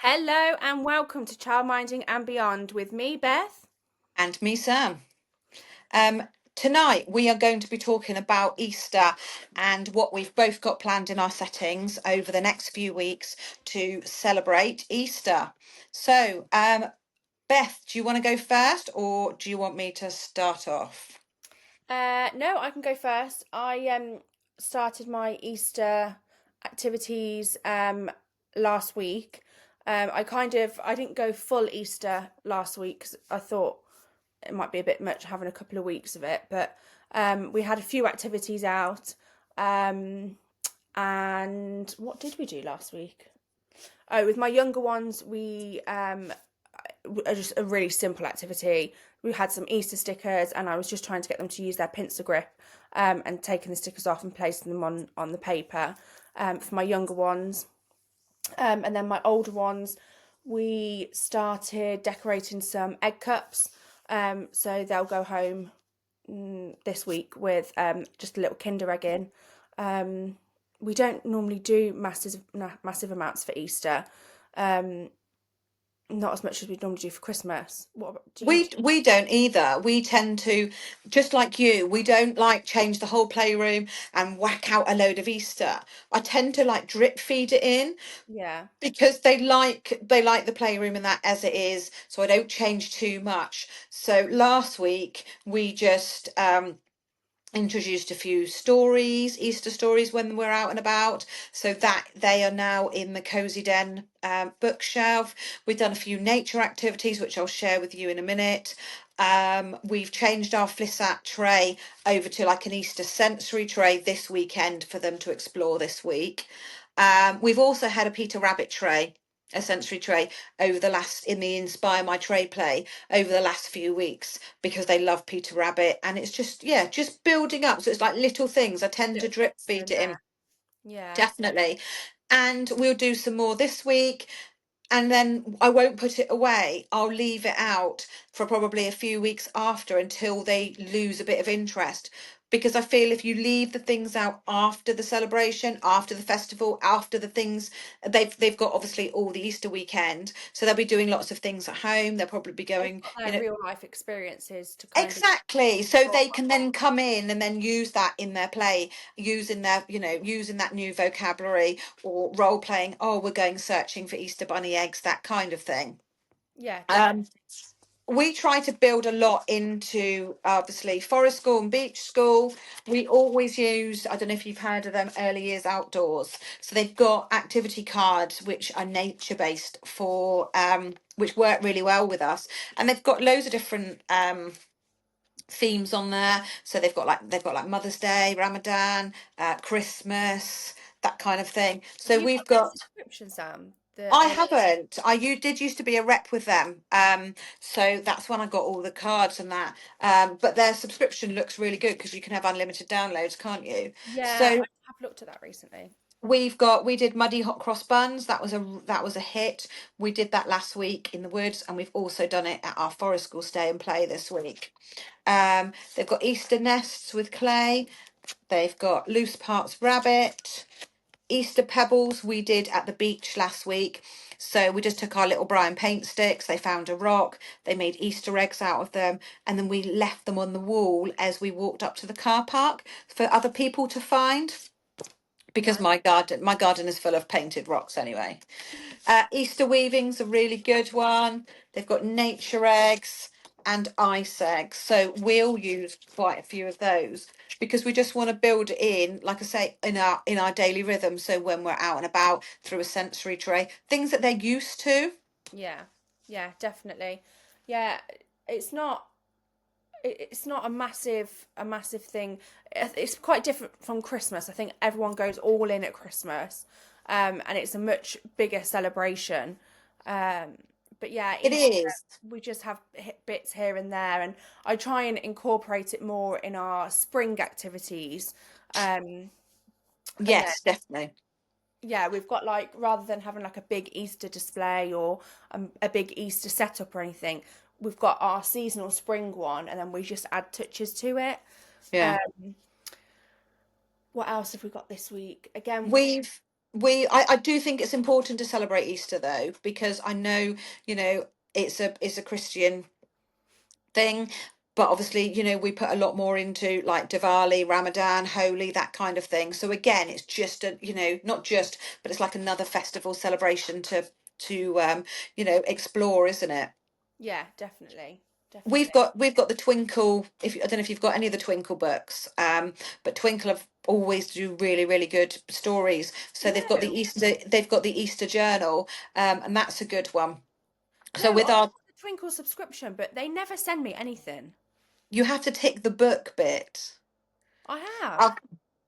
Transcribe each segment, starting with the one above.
Hello and welcome to Childminding and Beyond with me, Beth. And me, Sam. Um, Tonight we are going to be talking about Easter and what we've both got planned in our settings over the next few weeks to celebrate Easter. Beth, do you want to go first or do you want me to start off? No, I can go first. I started my Easter activities last week. I didn't go full Easter last week because I thought it might be a bit much having a couple of weeks of it, but we had a few activities out. Um, and what did we do last week? Oh, with my younger ones, we just a really simple activity. We had some Easter stickers, and I was just trying to get them to use their pincer grip and taking the stickers off and placing them on the paper for my younger ones. And then my older ones, we started decorating some egg cups. So they'll go home this week with just a little Kinder egg in. We don't normally do massive amounts for Easter. Um, Not as much as we normally do for Christmas. Do you? We don't either. We tend to, just like you, we don't like change the whole playroom and whack out a load of Easter. I tend to like drip feed it in Yeah. because they like the playroom and that as it is, so I don't change too much. So last week we just introduced a few stories, Easter stories, when we're out and about, so that they are now in the Cozy Den bookshelf. We've done a few nature activities, which I'll share with you in a minute. We've changed our Flissat tray over to like an Easter sensory tray this weekend for them to explore this week. We've also had a Peter Rabbit tray, a sensory tray, over the last in the Inspire My Tray play over the last few weeks because they love Peter Rabbit, and it's just, yeah, just building up. So it's like little things. I tend to Little drip bits here feed and it in, there. Yeah. definitely. And we'll do some more this week, and then I won't put it away. I'll leave it out for probably a few weeks after until they lose a bit of interest. Because I feel if you leave the things out after the celebration, after the festival, after the things they've got obviously all the Easter weekend, so they'll be doing lots of things at home. They'll probably be They've going, got you their know, real life experiences to kind of exactly. So draw they on. can then come in and then use that in their play, using that new vocabulary or role playing. Oh, we're going searching for Easter bunny eggs, that kind of thing. Yeah, Um, we try to build a lot into obviously forest school and beach school. We always use, I don't know if you've heard of them, early years outdoors. So they've got activity cards which are nature based for which work really well with us. And they've got loads of different themes on there. So they've got like Mother's Day, Ramadan, Christmas, that kind of thing. have So you we've got their got subscription, Sam? The I haven't. You did used to be a rep with them. So that's when I got all the cards and that. But their subscription looks really good because you can have unlimited downloads, can't you? Yeah, I So have looked at that recently. we did Muddy Hot Cross Buns. That was a hit. We did that last week in the woods, and we've also done it at our forest school stay and play this week. They've got Easter nests with clay. They've got loose parts rabbit. Easter pebbles we did at the beach last week. So we just took our little Brian paint sticks, they found a rock, they made Easter eggs out of them, and then we left them on the wall as we walked up to the car park for other people to find. Because Nice. my garden is full of painted rocks anyway. Easter weaving's a really good one. They've got nature eggs and ice eggs. So we'll use quite a few of those because we just want to build it in, like I say, in our daily rhythm. So when we're out and about through a sensory tray, things that they're used to. Yeah. Yeah, definitely. Yeah, it's not it's not a massive thing. It's quite different from Christmas. I think everyone goes all in at Christmas, and it's a much bigger celebration. Um, but yeah, It Easter is. we just have bits here and there, and I try and incorporate it more in our spring activities. Um, and then Yes, definitely. yeah, we've got like rather than having like a big Easter display or a big Easter setup or anything, we've got our seasonal spring one, and then we just add touches to it. Yeah. Um, what else have we got this week? Again, We've I do think it's important to celebrate Easter though, because I know, you know, it's a Christian thing, but obviously, you know, we put a lot more into like Diwali, Ramadan, Holi, that kind of thing. So again, it's just a, you know, not just, but it's like another festival celebration to you know, explore, isn't it? Yeah, definitely, We've definitely. got the Twinkle. If I don't know if you've got any of the Twinkle books, but Twinkle have always do really good stories. So No, they've got the Easter Journal, and that's a good one. So no, with I've our, got the Twinkle subscription, but they never send me anything. you have to tick the book bit. I have. I'll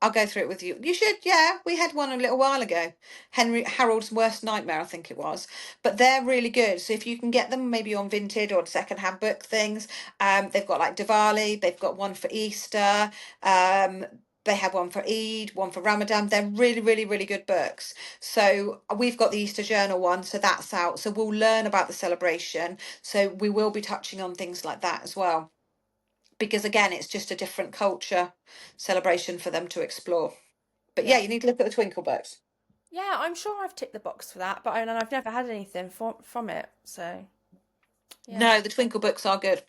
I'll go through it with you. You should, yeah. We had one a little while ago. Henry Harold's Worst Nightmare, I think it was. But they're really good. So if you can get them maybe on Vinted or second-hand book things, they've got like Diwali, they've got one for Easter, um, they have one for Eid, one for Ramadan. They're really good books. So we've got the Easter Journal one, so that's out. So we'll learn about the celebration. So we will be touching on things like that as well, because again, it's just a different culture celebration for them to explore. But yeah, Yeah. you need to look at the Twinkle books. Yeah, I'm sure I've ticked the box for that, but and I've never had anything from it. So, yeah. No, the Twinkle books are good.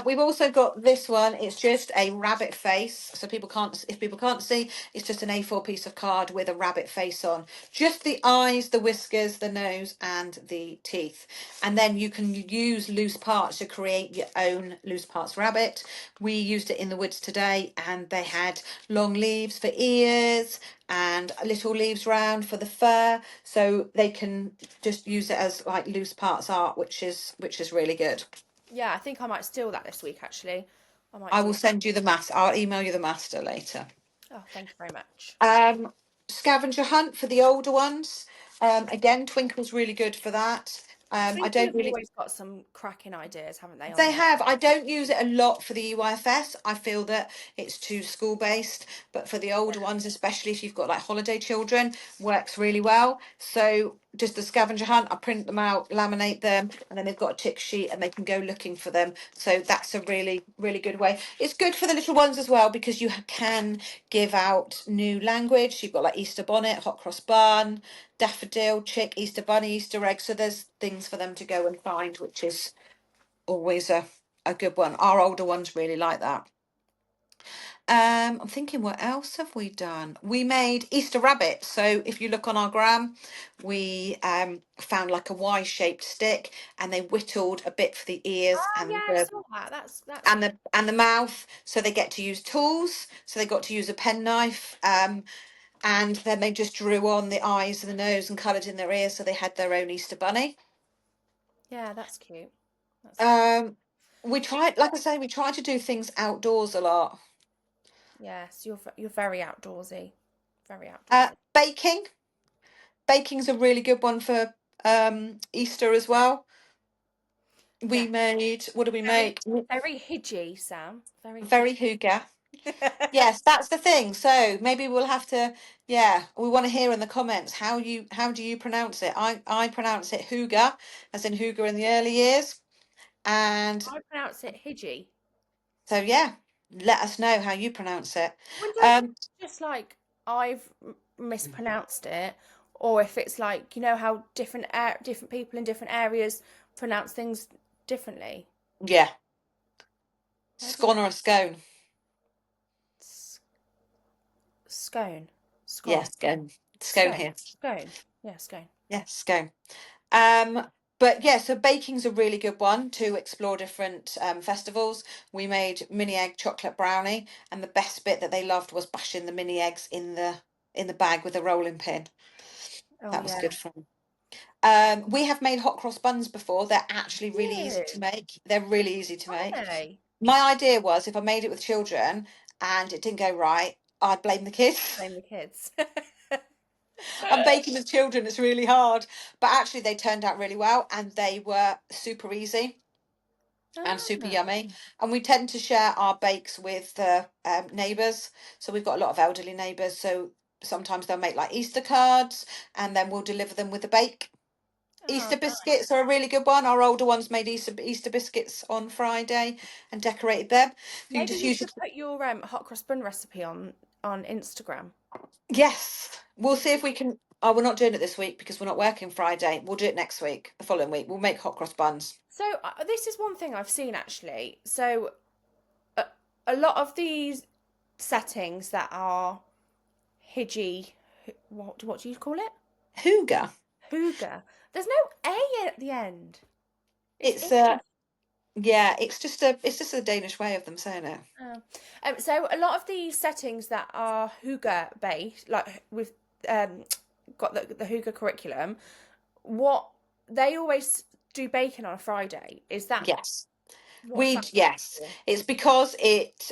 We've also got this one. It's just a rabbit face, so people can't. If people can't see, it's just an A4 piece of card with a rabbit face on. Just the eyes, the whiskers, the nose, and the teeth. And then you can use loose parts to create your own loose parts rabbit. We used it in the woods today, and they had long leaves for ears and little leaves round for the fur, so they can just use it as like loose parts art, which is really good. Yeah, I think I might steal that this week actually. I might I do will that. send you the master. I'll email you the master later. Oh, thank you very much. Um, Scavenger hunt for the older ones. Again, Twinkle's really good for that. I Twinkle don't have really. always got some cracking ideas, haven't they, on They there? have. I don't use it a lot for the EYFS. I feel that it's too school based, but for the older ones, especially if you've got like holiday children, works really well. So just the scavenger hunt, I print them out, laminate them, and then they've got a tick sheet and they can go looking for them. So that's a really good way. It's good for the little ones as well because you can give out new language. You've got like Easter bonnet, hot cross bun, daffodil, chick, Easter bunny, Easter egg. So there's things for them to go and find, which is always a good one. Our older ones really like that. I'm thinking, what else have we done? We made Easter rabbits. So if you look on our gram, we found like a Y-shaped stick, and they whittled a bit for the ears Oh yeah, and I the saw that. That's and the mouth. So they get to use tools. So they got to use a penknife. And then they just drew on the eyes and the nose and coloured in their ears, so they had their own Easter bunny. yeah, that's cute. That's cute. Um, we tried, like I say, we tried to do things outdoors a lot. Yes, you're very outdoorsy. Very outdoorsy. Baking. Baking's a really good one for Easter as well. We Yeah, made, what did we very make? very hidgy, Sam. Very Very hidgy. hygge. Yes, that's the thing. So maybe we'll have to, yeah, we want to hear in the comments how do you pronounce it? I pronounce it hygge, as in hygge in the early years. And I pronounce it hidgy. so yeah, let us know how you pronounce it. I wonder if Um, it's just like I've mispronounced it, or if it's like how different people in different areas pronounce things differently. yeah, I don't scone or a scone. S- Scone, Yeah, scone, scone. Scone scone, here. scone. Yeah, scone. Yeah, scone. Um, but yeah, so baking's a really good one to explore different festivals. We made mini egg chocolate brownie, and the best bit that they loved was bashing the mini eggs in the bag with a rolling pin. Oh That was good yeah. fun. We have made hot cross buns before. They're actually really easy to You make. They're really easy to are make. they? My idea was if I made it with children and it didn't go right, I'd blame the kids. Blame the kids. And baking with children is really hard, but actually they turned out really well and they were super easy and super Ah, yummy. And we tend to share our bakes with neighbours. So we've got a lot of elderly neighbours. So sometimes they'll make like Easter cards and then we'll deliver them with a bake. oh, Easter biscuits are a really good one. Our older ones made Easter biscuits on Friday and decorated them. So you maybe just you use should put your hot cross bun recipe on Instagram. Yes, we'll see if we can. Oh, we're not doing it this week because we're not working Friday. We'll do it next week, the following week. We'll make hot cross buns. So this is one thing I've seen actually. So a, a lot of these settings that are hijgy, what do you call it? Hygge. Hygge. There's no A at the end. It's It's English. yeah, it's just a Danish way of them saying it. Oh. So a lot of these settings that are Hygge based, like with um, got the Hygge curriculum, what they always do bacon on a Friday. Is that Yes. what's that Yes, for? it's because it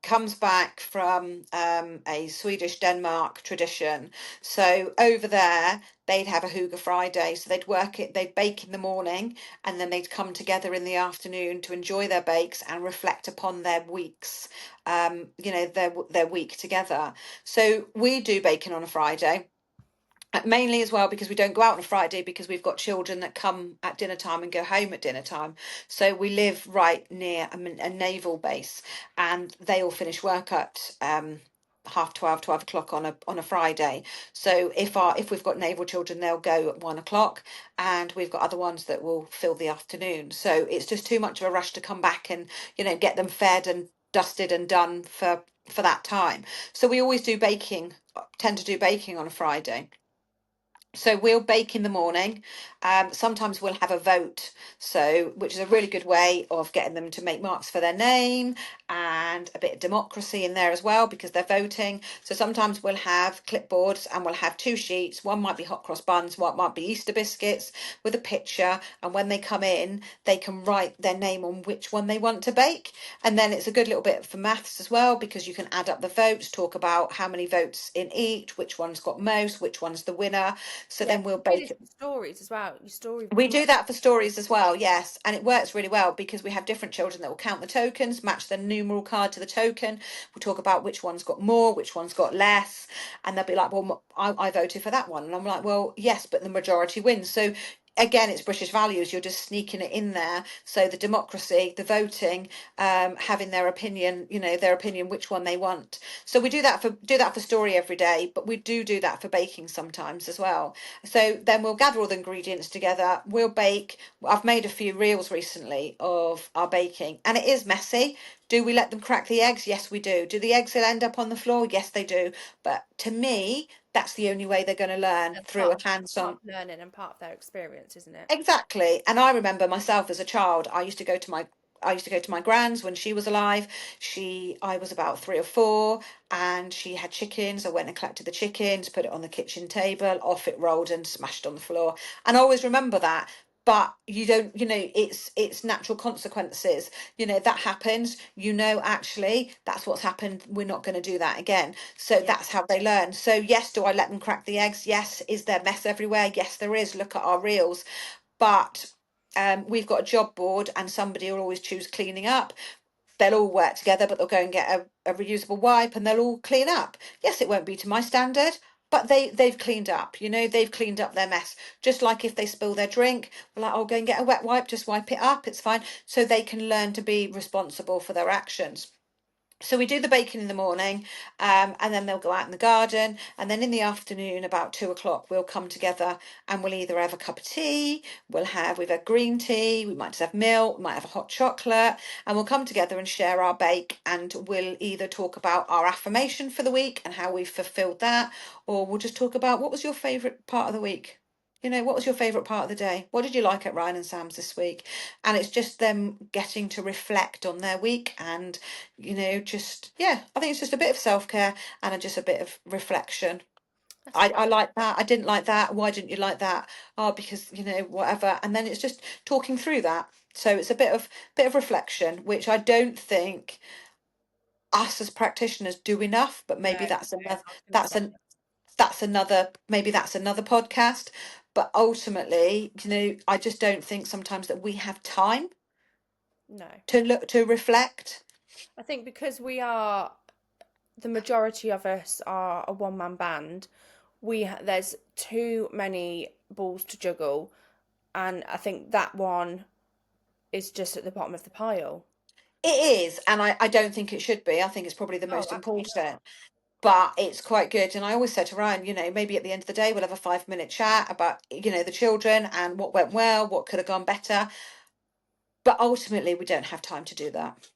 comes back from a Swedish Denmark tradition. So over there, they'd have a Hygge Friday. So they'd bake in the morning, and then they'd come together in the afternoon to enjoy their bakes and reflect upon their weeks, their week together. So we do bacon on a Friday. Mainly as well because we don't go out on a Friday because we've got children that come at dinner time and go home at dinner time. So we live right near a naval base, and they all finish work at 12 o'clock on a Friday. So if we've got naval children, they'll go at 1 o'clock, and we've got other ones that will fill the afternoon. So it's just too much of a rush to come back and get them fed and dusted and done for that time. So we always do baking, tend to do baking on a Friday. So we'll bake in the morning. Sometimes we'll have a vote, which is a really good way of getting them to make marks for their name, and a bit of democracy in there as well because they're voting. So sometimes we'll have clipboards and we'll have two sheets. One might be hot cross buns, one might be Easter biscuits with a picture. And when they come in, they can write their name on which one they want to bake. And then it's a good little bit for maths as well because you can add up the votes, talk about how many votes in each, which one's got most, which one's the winner. So Yeah, then we'll you do bake this it. with stories as well. You story. We do that for stories as well, yes, and it works really well because we have different children that will count the tokens, match the numeral card to the token. We'll talk about which one's got more, which one's got less, and they'll be like, "Well, I voted for that one," and I'm like, "Well, yes, but the majority wins." So again, it's British values. You're just sneaking it in there. So the democracy, the voting, having their opinion, which one they want. So we do that for story every day, but we do that for baking sometimes as well. So then we'll gather all the ingredients together. We'll bake. I've made a few reels recently of our baking, and it is messy. Do we let them crack the eggs? Yes, we do. Do the eggs end up on the floor? Yes, they do. But to me, that's the only way they're going to learn That's through a hands-on. part of learning and part of their experience, isn't it? Exactly. And I remember myself as a child, I used to go to my grand's when she was alive. I was about 3 or 4, and she had chickens. I went and collected the chickens, put it on the kitchen table, off it rolled and smashed on the floor. And I always remember that. But you don't, it's natural consequences. That happens. Actually, that's what's happened. We're not going to do that again. So Yeah. that's how they learn. So yes, do I let them crack the eggs? Yes. Is there mess everywhere? Yes, there is. Look at our reels. But we've got a job board, and somebody will always choose cleaning up. They'll all work together, but they'll go and get a reusable wipe, and they'll all clean up. Yes, it won't be to my standard, but they've cleaned up. They've cleaned up their mess. Just like if they spill their drink, we're like, "I'll go and get a wet wipe, just wipe it up, it's fine." So they can learn to be responsible for their actions. So we do the baking in the morning, and then they'll go out in the garden, and then in the afternoon, about 2 o'clock, we'll come together, and we'll either have a cup of tea, we've had green tea, we might just have milk, we might have a hot chocolate, and we'll come together and share our bake, and we'll either talk about our affirmation for the week and how we've fulfilled that, or we'll just talk about what was your favourite part of the week. What was your favourite part of the day? What did you like at Ryan and Sam's this week? And it's just them getting to reflect on their week, and just, yeah, I think it's just a bit of self-care and just a bit of reflection. That's I quite. like that. I didn't like that. Why didn't you like that? Oh, because whatever. And then it's just talking through that. So it's a bit of reflection, which I don't think us as practitioners do enough. But No, maybe that's another I was going to that's say an that's another podcast. But ultimately, I just don't think sometimes that we have time no. to reflect. I think because the majority of us are a one-man band, there's too many balls to juggle, and I think that one is just at the bottom of the pile. It is, and I don't think it should be. I think it's probably the Oh, most absolutely not. important. but it's quite good. And I always said to Ryan, maybe at the end of the day, we'll have a 5 minute chat about, the children and what went well, what could have gone better. But ultimately, we don't have time to do that.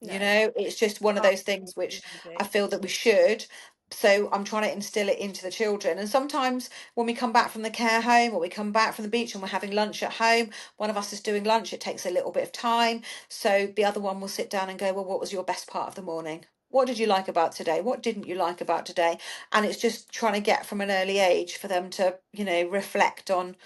No, It's just one of can't those things which do. I feel that we should. So I'm trying to instill it into the children. And sometimes when we come back from the care home or we come back from the beach and we're having lunch at home, one of us is doing lunch, it takes a little bit of time. So the other one will sit down and go, well, what was your best part of the morning? What did you like about today? What didn't you like about today? And it's just trying to get from an early age for them to, reflect on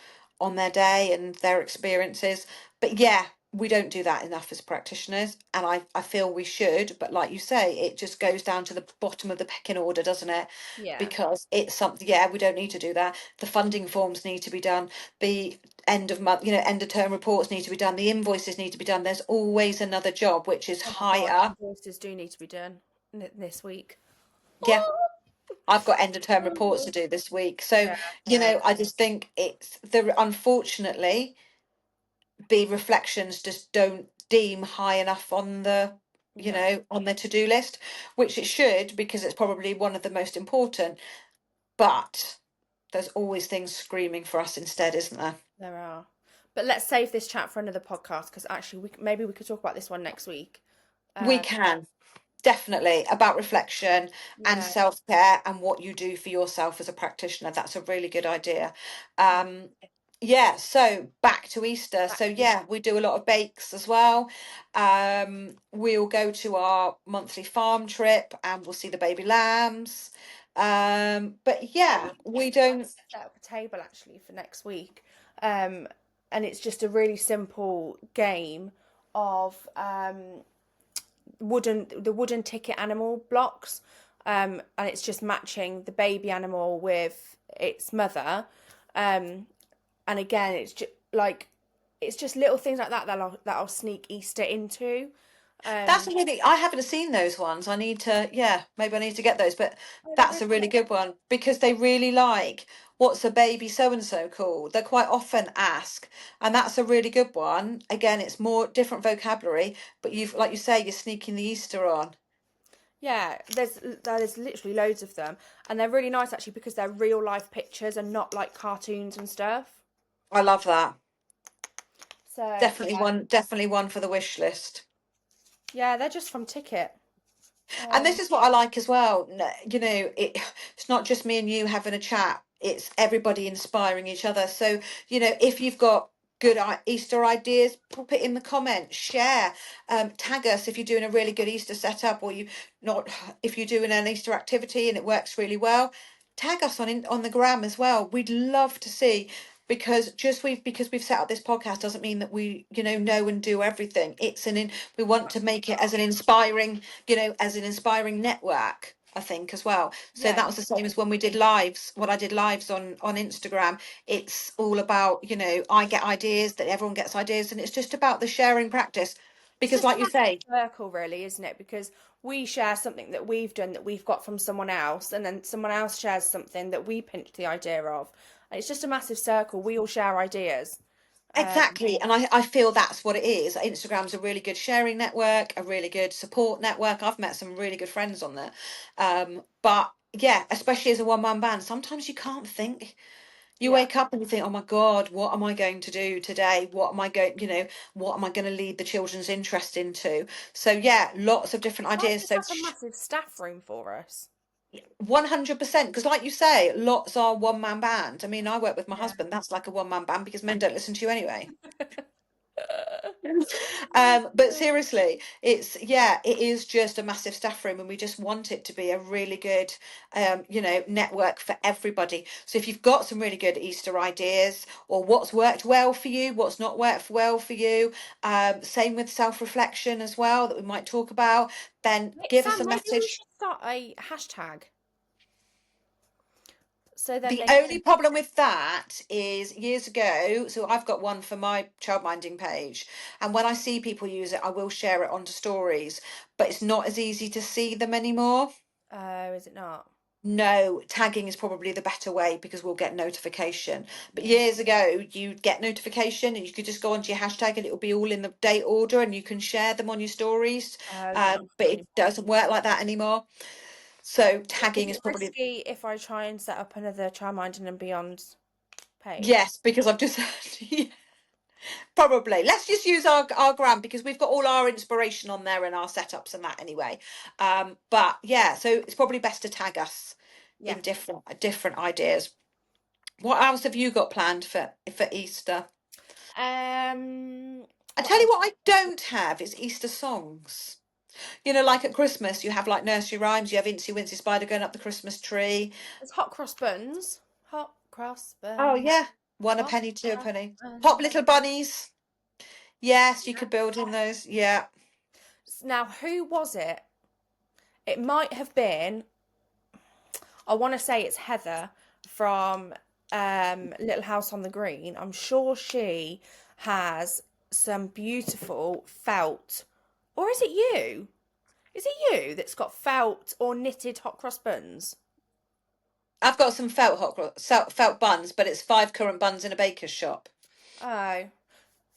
their day and their experiences. But yeah, we don't do that enough as practitioners, and I feel we should, but like you say, it just goes down to the bottom of the pecking order, doesn't it? Yeah. Because it's something, yeah, we don't need to do that. The funding forms need to be done, the end of month, end of term reports need to be done, the invoices need to be done. There's always another job which is Oh my God, higher. invoices do need to be done this week. Yeah, Oh, I've got end of term reports to do this week. So, yeah, yeah, I just think it's the unfortunately the reflections just don't deem high enough on the no, on the to-do list, which it should, because it's probably one of the most important, but there's always things screaming for us instead, isn't there? there are. But let's save this chat for another podcast because actually, maybe we could talk about this one next week. We Um, can definitely about reflection and yeah, self-care and what you do for yourself as a practitioner. That's a really good idea. um yeah, so back to Easter. So exactly. yeah, we do a lot of bakes as well. We'll go to our monthly farm trip and we'll see the baby lambs. But yeah, we I've don't. set up a table actually for next week, um, and it's just a really simple game of wooden ticket animal blocks, and it's just matching the baby animal with its mother, um, and again, it's just little things like that that I'll sneak Easter into. That's Um, a really, I haven't seen those ones. I need to, yeah, maybe I need to get those, but oh, they're that's really a really good one because they really like, what's a baby so and so called? They quite often ask, and that's a really good one. Again, it's more different vocabulary, but like you say, you're sneaking the Easter on. Yeah, there's literally loads of them, and they're really nice actually because they're real life pictures and not like cartoons and stuff. I love that. So Definitely one for the wish list. yeah, they're just from Ticket. And this Um, is what I like as well. It's not just me and you having a chat. It's everybody inspiring each other. So, if you've got good Easter ideas, pop it in the comments, share, tag us if you're doing a really good Easter setup, or if you're doing an Easter activity and it works really well, tag us on the gram as well. We'd love to see, because we've set up this podcast doesn't mean that we know and do everything. We want to make it as an inspiring network, I think, as well. So yeah, that was the same as when we did lives, when I did lives on Instagram. It's all about, I get ideas, that everyone gets ideas, and it's just about the sharing practice. it's Because just a like you massive say, circle, really, isn't it? Because we share something that we've done that we've got from someone else, and then someone else shares something that we pinched the idea of. And it's just a massive circle. We all share ideas. Um, exactly, and I feel that's what it is. Instagram's a really good sharing network, a really good support network. I've met some really good friends on there. But yeah, especially as a one-man band, sometimes you can't think. You yeah. wake up and you think, oh my God, what am I going to do today? What am I going to lead the children's interest into? So yeah, lots of different Why ideas. do you So have a massive staff room for us? 100%, because like you say, lots are one-man band. I mean, I work with my Yeah. husband. That's like a one-man band because men don't listen to you anyway. But seriously, it is just a massive staff room, and we just want it to be a really good, network for everybody. So if you've got some really good Easter ideas, or what's worked well for you, what's not worked well for you, same with self-reflection as well that we might talk about, then give us Sam, a maybe we message. should start a hashtag so then The they only can. problem with that is years ago, so I've got one for my childminding page, and when I see people use it, I will share it onto stories, but it's not as easy to see them anymore. Oh, is it not? No, tagging is probably the better way because we'll get notification. But Yeah. years ago, you'd get notification and you could just go onto your hashtag and it will be all in the date order and you can share them on your stories. Oh, yeah, that's But not it anymore. doesn't work like that anymore. So Is tagging is it probably risky if I try and set up another Childminding and Beyond page? yes, because I've just probably let's just use our gram because we've got all our inspiration on there and our setups and that anyway. But yeah, so it's probably best to tag us Yeah. in different ideas. What else have you got planned for Easter? I What tell you else? what I don't have is Easter songs. You know, like at Christmas, you have like nursery rhymes. You have Incy Wincy Spider going up the Christmas tree. It's hot cross buns. Hot cross Oh buns. yeah, one a Hot penny, two a cross penny. Pop buns. little bunnies. Yes, you could build in those. Yeah. Now, who was it? It might have been, I want to say it's Heather from Little House on the Green. I'm sure she has some beautiful felt. Or is it you? Is it you that's got felt or knitted hot cross buns? I've got some felt buns, but it's 5 currant buns in a baker's shop. Oh,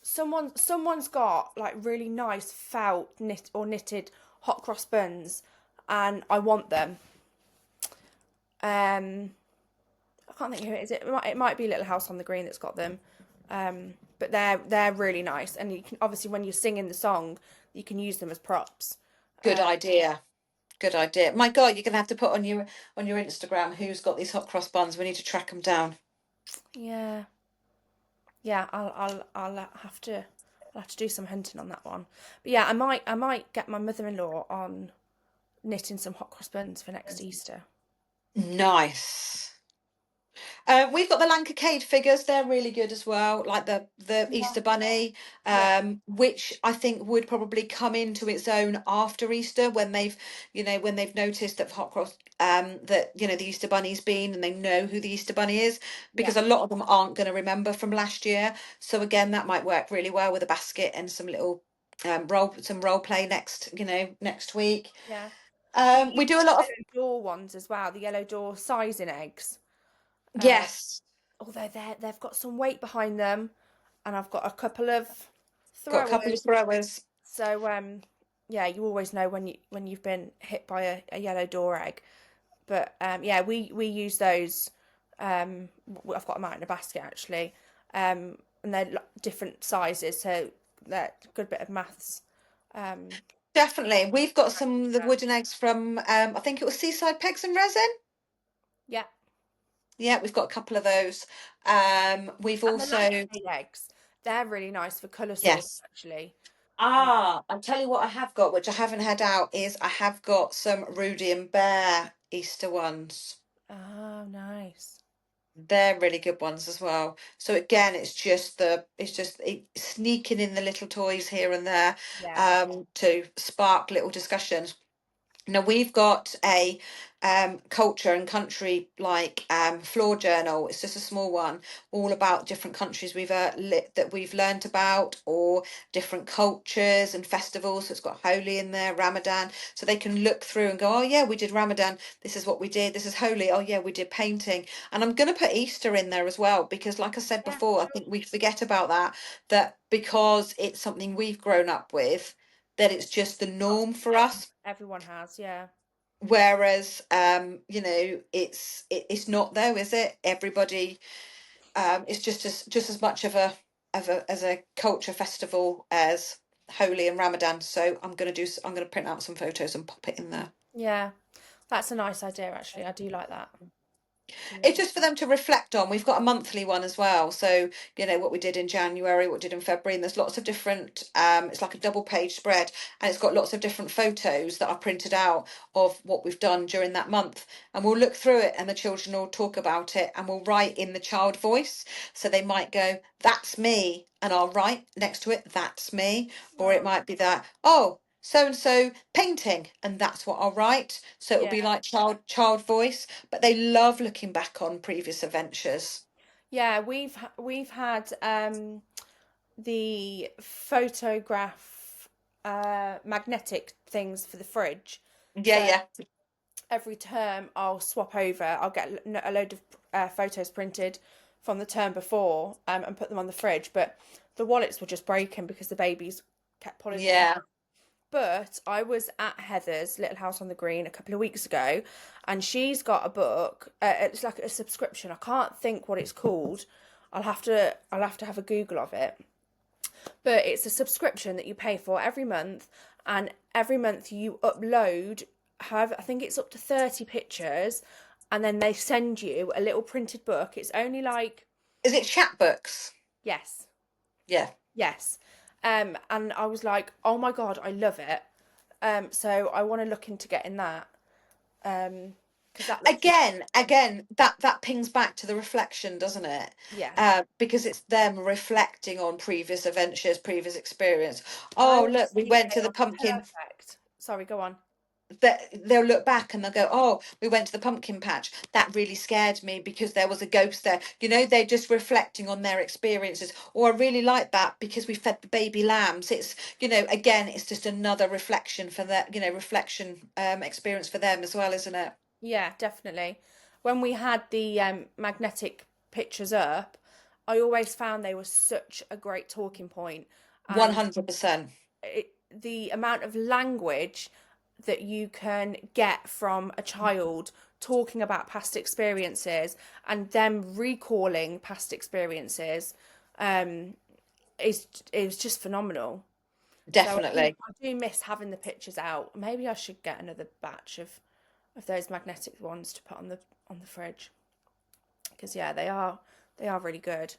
someone's got like really nice felt knitted hot cross buns, and I want them. I can't think who it is. It might be Little House on the Green that's got them. But they're really nice, and you can obviously when you're singing the song, you can use them as props. Good idea. Good idea. My God, you're gonna have to put on your Instagram who's got these hot cross buns. We need to track them down. Yeah, yeah. I'll have to do some hunting on that one. But yeah, I might get my mother-in-law on knitting some hot cross buns for next Easter. Nice. We've got the Lancashire figures. They're really good as well, like the Yeah, Easter Bunny, yeah, which I think would probably come into its own after Easter when they've noticed that hot cross that the Easter Bunny's been and they know who the Easter Bunny is yeah, because a lot of them aren't going to remember from last year. So again, that might work really well with a basket and some little role play next week. yeah. We We use do a the lot of yellow door ones as well, the yellow door sizing eggs. Uh, yes, Although they've got some weight behind them, and I've got a couple of got a couple of throwers. throwers. So yeah, you always know when you've been hit by a yellow door egg. But yeah, we use those. I've got them out in a basket actually, and they're different sizes, so they're a good bit of maths. Um, Definitely. We've got some of the wooden eggs from I think it was Seaside Pegs and Resin. yeah, Yeah, we've got a couple of those. We've and the also lampshade eggs. They're really nice for colour sauce yes. actually. I'll tell you what I have got, which I haven't had out, is I have got some Rudy and Bear Easter ones. Oh, nice. They're really good ones as well. So again, it's just sneaking in the little toys here and there Yeah, to spark little discussions. Now we've got a culture and country like floor journal. It's just a small one, all about different countries that we've learnt about, or different cultures and festivals. So it's got Holi in there, Ramadan, so they can look through and go, oh yeah, we did Ramadan. This is what we did. This is Holi. Oh yeah, we did painting. And I'm going to put Easter in there as well because, like I said yeah. before, I think we forget about that. That because it's something we've grown up with, that it's just the Lots norm for of us. everyone has, yeah. Whereas it's not though, is it? Everybody it's just as much of a culture festival as Holi and Ramadan. So I'm gonna print out some photos and pop it in there. Yeah. That's a nice idea actually. I do like that. Do It's like just for them to reflect on. We've got a monthly one as well. So, what we did in January, what we did in February, and there's lots of different, it's like a double page spread, and it's got lots of different photos that are printed out of what we've done during that month. And we'll look through it, and the children will talk about it, and we'll write in the child voice. So they might go, "That's me," and I'll write next to it, "That's me," or it Oh, might be that, "Oh, so and so painting," and that's what I'll write. So it'll yeah. be like child voice, but they love looking back on previous adventures. Yeah, we've had the photograph magnetic things for the fridge. Yeah, So yeah, every term I'll swap over. I'll get a load of photos printed from the term before and put them on the fridge. But the wallets were just breaking because the babies kept pulling them yeah. out. But I was at Heather's Little House on the Green a couple of weeks ago, and she's got a book. It's like a subscription. I can't think what it's called. I'll have to have a Google of it. But it's a subscription that you pay for every month, and every month you upload. However, I think it's up to 30 pictures, and then they send you a little printed book. It's only like, Is it chapbooks? yes, Yeah. yes. And I was like, oh my God, I love it. So I want to look into getting that. Because that looks, Again, that pings back to the reflection, doesn't it? yeah. Because it's them reflecting on previous adventures, previous experience. I Oh, look, always we think went they to the are pumpkin. perfect. Sorry, go on. That they'll look back and they'll go, oh, we went to the pumpkin patch. That really scared me because there was a ghost there. They're just reflecting on their experiences. Or I really like that because we fed the baby lambs. It's, again, it's just another reflection for that, reflection experience for them as well, isn't it? Yeah, definitely. When we had the magnetic pictures up, I always found they were such a great talking point, and 100%. the amount of language that you can get from a child talking about past experiences and them recalling past experiences um, is just phenomenal. So Definitely. I do miss having the pictures out. Maybe I should get another batch of those magnetic ones to put on the fridge because yeah, they are really good.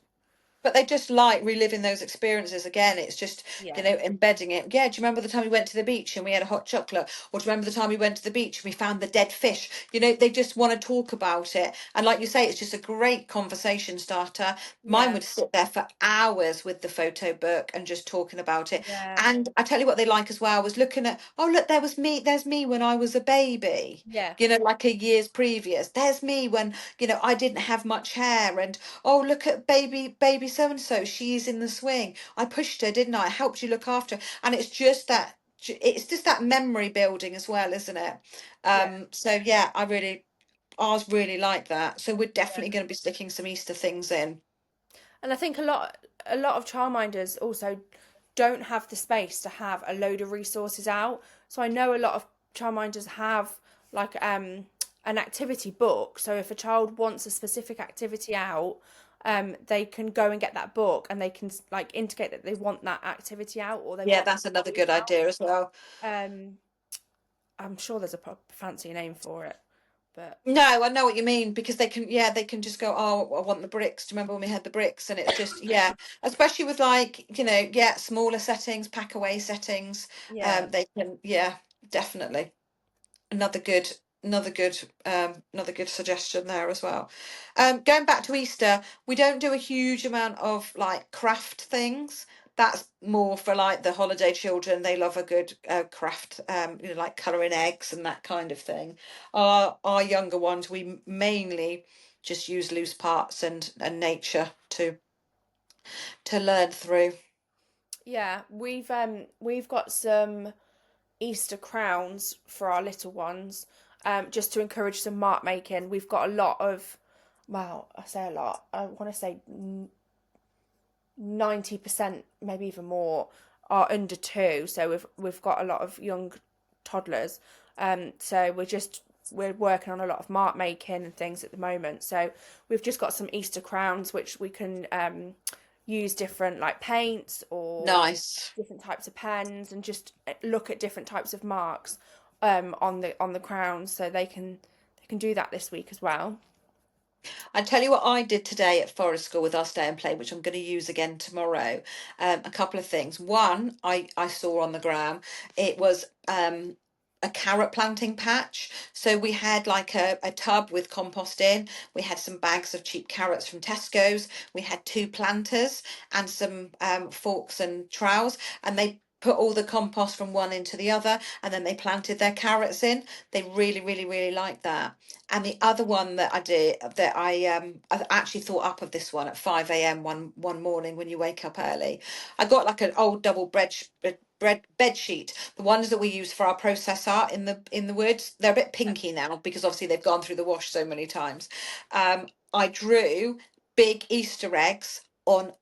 But they just like reliving those experiences again. It's just, Yeah, embedding it. Yeah, do you remember the time we went to the beach and we had a hot chocolate? Or do you remember the time we went to the beach and we found the dead fish? They just want to talk about it. And like you say, it's just a great conversation starter. Mine yeah, would sit there for hours with the photo book and just talking about it. yeah, And I tell you what they like as well was looking at, oh, look, there's me when I was a baby. yeah, Like a year's previous. There's me when, I didn't have much hair. And oh, look at baby so and so, she's in the swing. I pushed her, didn't I helped you look after her. And it's just that memory building as well, isn't it? yeah, So yeah, ours really like that, so we're yeah. definitely going to be sticking some Easter things in. And I think a lot of childminders also don't have the space to have a load of resources out. So I know a lot of childminders have like an activity book. So if a child wants a specific activity out, they can go and get that book and they can like indicate that they want that activity out or they Yeah, want that's another that good idea as well. out. I'm sure there's a fancy name for it, but No, I know what you mean because they can just go, oh, I want the bricks. Do you remember when we had the bricks? And it's just, yeah, especially with like, yeah, smaller settings, pack away settings. yeah, They can, yeah, definitely. Another good, another good suggestion there as well. Going back to Easter, we don't do a huge amount of like craft things. That's more for like the holiday children. They love a good craft, like colouring eggs and that kind of thing. Our younger ones, we mainly just use loose parts and nature to learn through. yeah. We've got some Easter crowns for our little ones, just to encourage some mark making. We've got a lot of, well, I say a lot. I want to say 90%, maybe even more, are under two. So we've got a lot of young toddlers. So we're working on a lot of mark making and things at the moment. So we've just got some Easter crowns which we can use different like paints or Nice. different types of pens and just look at different types of marks on the crowns so they can do that this week as well. I tell you what I did today at Forest School with our stay and play, which I'm going to use again tomorrow. A couple of things. One, I saw on the gram, it was a carrot planting patch. So we had like a tub with compost in. We had some bags of cheap carrots from Tesco's. We had two planters and some forks and trowels, and they put all the compost from one into the other, and then they planted their carrots in. They really, really, really liked that. And the other one that I did, that I actually thought up of this one at 5 a.m. one morning when you wake up early. I got like an old double bread bed sheet, the ones that we use for our process art in the woods. They're a bit pinky now because obviously they've gone through the wash so many times. I drew big Easter eggs on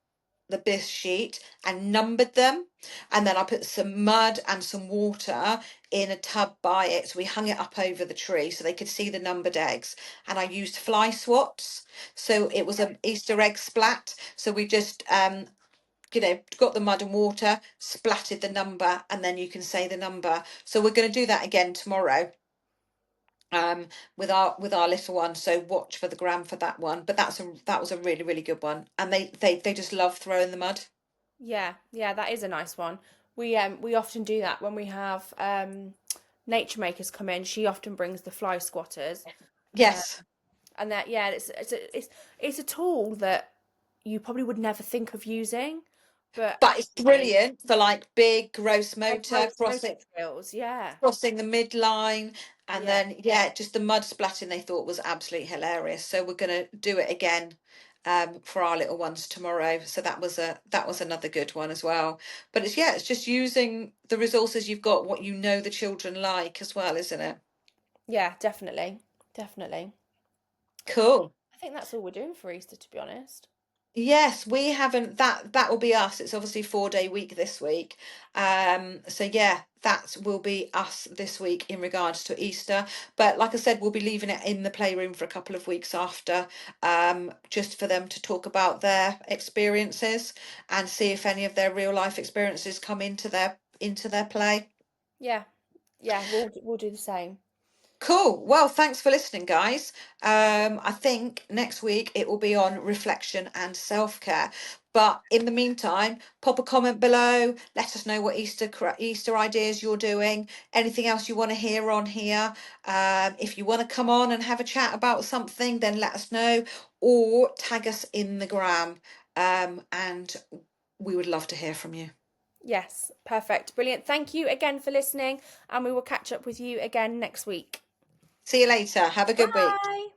the bisque sheet and numbered them, and then I put some mud and some water in a tub by it, so we hung it up over the tree so they could see the numbered eggs. And I used fly swats, so it was an Easter egg splat. So we just got the mud and water, splatted the number, and then you can say the number. So we're going to do that again tomorrow with our little one, so watch for the gram for that one. But that was a really, really good one, and they just love throwing the mud. Yeah, yeah, that is a nice one. We often do that when we have nature makers come in. She often brings the fly squatters. Uh, Yes, and that, yeah, it's a tool that you probably would never think of using, but but it's actually brilliant for like big gross they're motor gross motor crossing skills. Yeah. crossing the midline. And Yeah. then yeah, just the mud splatting they thought was absolutely hilarious, so we're going to do it again for our little ones tomorrow. So that was another good one as well. But it's just using the resources you've got, what you know the children like as well, isn't it? Yeah, definitely. Definitely. Cool. I think that's all we're doing for Easter, to be honest. Yes, we haven't that will be us. It's obviously 4-day week this week. So yeah, that will be us this week in regards to Easter. But like I said, we'll be leaving it in the playroom for a couple of weeks after, just for them to talk about their experiences and see if any of their real life experiences come into their play. Yeah. Yeah, we'll do the same. Cool. Well, thanks for listening, guys. I think next week it will be on reflection and self-care. But in the meantime, pop a comment below. Let us know what Easter ideas you're doing. Anything else you want to hear on here. If you want to come on and have a chat about something, then let us know or tag us in the gram. And we would love to hear from you. Yes, perfect. Brilliant. Thank you again for listening, and we will catch up with you again next week. See you later. Have a good week. Bye.